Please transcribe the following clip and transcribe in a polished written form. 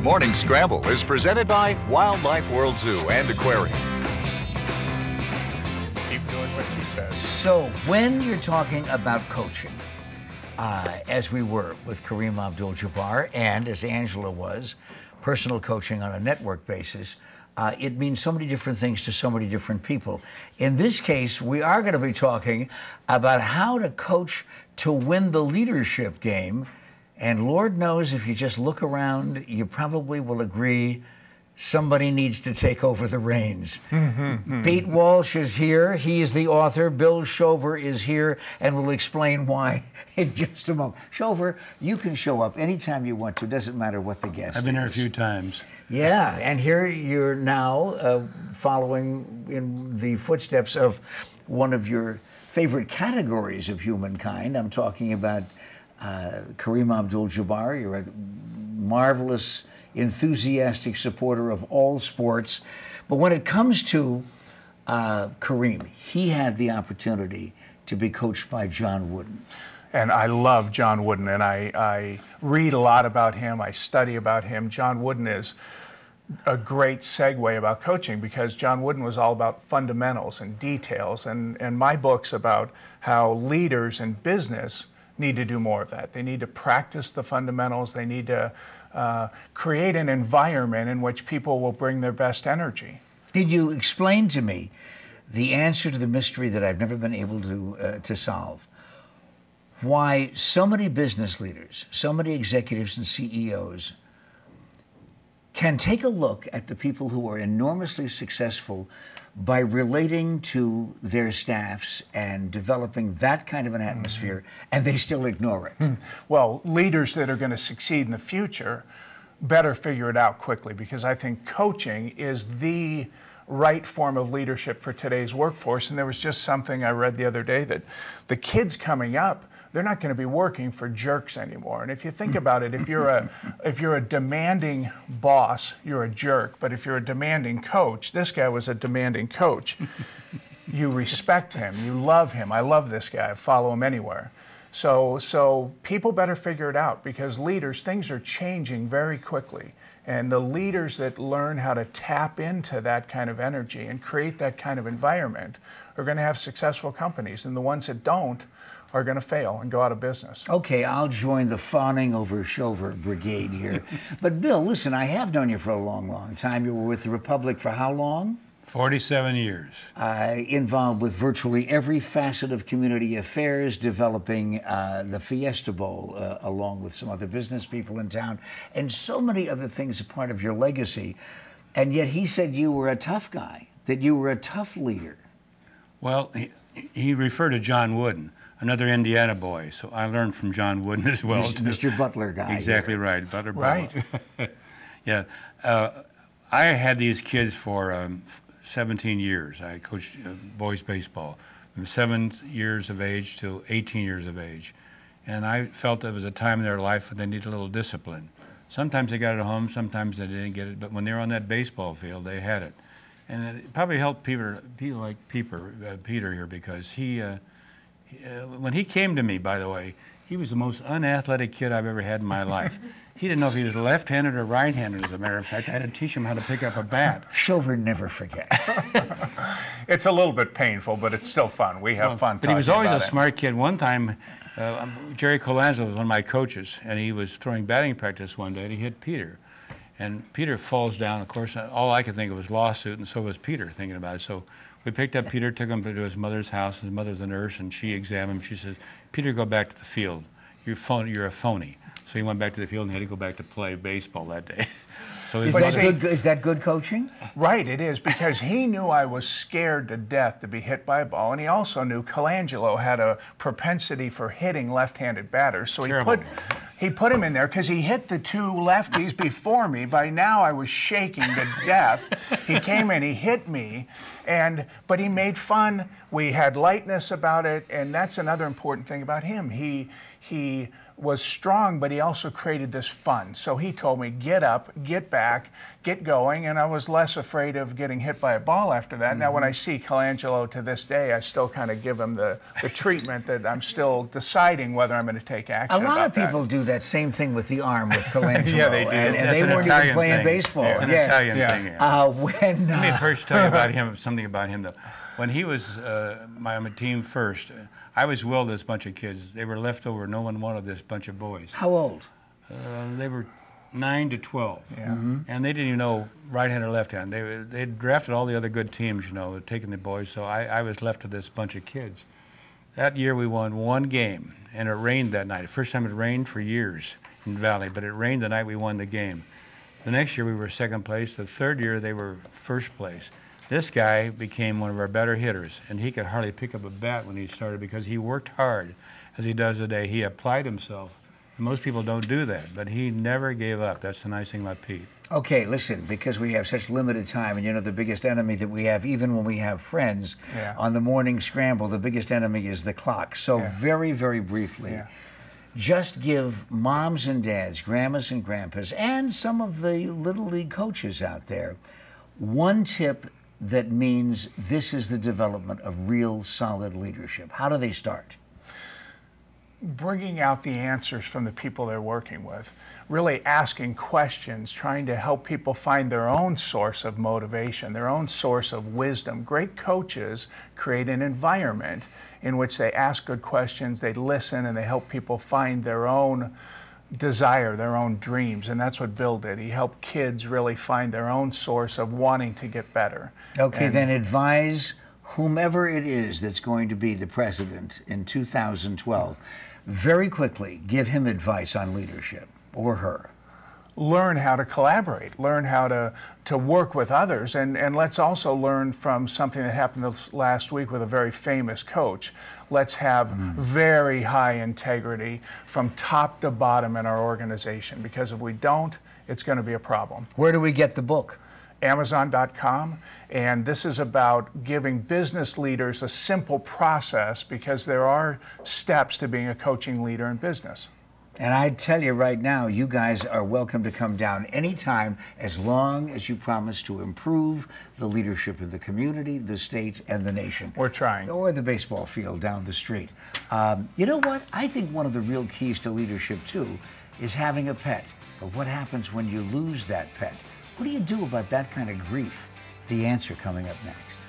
Morning Scramble is presented by Wildlife World Zoo and Aquarium. Keep doing what she says. So when you're talking about coaching, as we were with Kareem Abdul-Jabbar, and as Angela was, personal coaching on a network basis, it means so many different things to so many different people. In this case, we are going to be talking about how to coach to win the leadership game. And Lord knows, if you just look around, you probably will agree somebody needs to take over the reins. Pete Walsh is here. He is the author. Bill Shover is here and will explain why in just a moment. Shover, you can show up anytime you want to. Doesn't matter what the guest is. I've been here a few times. Yeah, and here you're now following in the footsteps of one of your favorite categories of humankind. I'm talking about Kareem Abdul-Jabbar. You're a marvelous, enthusiastic supporter of all sports. But when it comes to Kareem, he had the opportunity to be coached by John Wooden. And I love John Wooden, and I read a lot about him. I study about him. John Wooden is a great segue about coaching, because John Wooden was all about fundamentals and details. And my book's about how leaders in business need to do more of that. They need to practice the fundamentals. They need to create an environment in which people will bring their best energy. Did you explain to me the answer to the mystery that I've never been able to solve? Why so many business leaders, so many executives and CEOs can take a look at the people who are enormously successful by relating to their staffs and developing that kind of an atmosphere, and they still ignore it. Well, leaders that are going to succeed in the future better figure it out quickly, because I think coaching is the right form of leadership for today's workforce. And there was just something I read the other day that the kids coming up, they're not going to be working for jerks anymore. And if you think about it, if you're a demanding boss, you're a jerk. But if you're a demanding coach, this guy was a demanding coach. You respect him, you love him. I love this guy. I follow him anywhere. So people better figure it out, because leaders, things are changing very quickly. And the leaders that learn how to tap into that kind of energy and create that kind of environment are going to have successful companies. And the ones that don't are going to fail and go out of business. Okay, I'll join the fawning over Shover brigade here. But Bill, listen, I have known you for a long, long time. You were with the Republic for how long? 47 years. Involved with virtually every facet of community affairs, developing the Fiesta Bowl along with some other business people in town, and so many other things a part of your legacy. And yet he said you were a tough guy, that you were a tough leader. Well, he referred to John Wooden, another Indiana boy, so I learned from John Wooden as well. Mr. Butler guy. Exactly here. Right, Butler. Right. Yeah. I had these kids for 17 years. I coached boys baseball from 7 years of age to 18 years of age. And I felt it was a time in their life when they needed a little discipline. Sometimes they got it at home, sometimes they didn't get it, but when they were on that baseball field, they had it. And it probably helped people like Peter here, because when he came to me, by the way, he was the most unathletic kid I've ever had in my life. He didn't know if he was left-handed or right-handed, as a matter of fact. I had to teach him how to pick up a bat. Shover never forgets. It's a little bit painful, but it's still fun. We have fun. But he was always a smart kid. One time, Jerry Colangelo was one of my coaches, and he was throwing batting practice one day, and he hit Peter. And Peter falls down. Of course, all I could think of was lawsuit, and so was Peter thinking about it. So we picked up Peter, took him to his mother's house. His mother's a nurse, and she examined him. She says, "Peter, go back to the field. You're a phony." So he went back to the field and had to go back to play baseball that day. So is that good coaching? Right, it is, because he knew I was scared to death to be hit by a ball, and he also knew Colangelo had a propensity for hitting left-handed batters. So he put him in there because he hit the two lefties before me. By now I was shaking to death. He came in, he hit me, but he made fun. We had lightness about it, and that's another important thing about him. He was strong, but he also created this fun. So he told me, get up, get back, get going, and I was less afraid of getting hit by a ball after that. Now, when I see Colangelo to this day, I still kind of give him the treatment that I'm still deciding whether I'm going to take action. A lot of people do that same thing with the arm with Colangelo. Yeah, they do. And That's they an weren't Italian even playing thing. baseball. It's an Yes. Italian thing. Yeah. Let me first tell you about him, something about him, though. When he was my team first, I was willed this bunch of kids. They were left over. No one wanted this bunch of boys. How old? They were 9 to 12. Yeah. And they didn't even know right hand or left hand. They drafted all the other good teams, you know, taking the boys. So I was left with this bunch of kids. That year we won one game, and it rained that night. The first time it rained for years in the Valley, but it rained the night we won the game. The next year we were second place. The third year they were first place. This guy became one of our better hitters, and he could hardly pick up a bat when he started because he worked hard, as he does today. He applied himself. And most people don't do that, but he never gave up. That's the nice thing about Pete. Okay, listen, because we have such limited time, and you know the biggest enemy that we have, even when we have friends, on the morning scramble, the biggest enemy is the clock. So very, very briefly, just give moms and dads, grandmas and grandpas, and some of the Little League coaches out there, one tip that means this is the development of real solid leadership. How do they start? Bringing out the answers from the people they're working with, really asking questions, trying to help people find their own source of motivation, their own source of wisdom. Great coaches create an environment in which they ask good questions, they listen, and they help people find their own desire, their own dreams, and that's what Bill did. He helped kids really find their own source of wanting to get better. Okay, then advise whomever it is that's going to be the president in 2012, very quickly give him advice on leadership, or her. Learn how to collaborate, learn how to work with others, and let's also learn from something that happened this last week with a very famous coach. Let's have very high integrity from top to bottom in our organization, because if we don't, it's going to be a problem. Where do we get the book? Amazon.com, and this is about giving business leaders a simple process, because there are steps to being a coaching leader in business. And I tell you right now, you guys are welcome to come down anytime, as long as you promise to improve the leadership of the community, the state, and the nation. We're trying. Or the baseball field down the street. You know what? I think one of the real keys to leadership, too, is having a pet. But what happens when you lose that pet? What do you do about that kind of grief? The answer coming up next.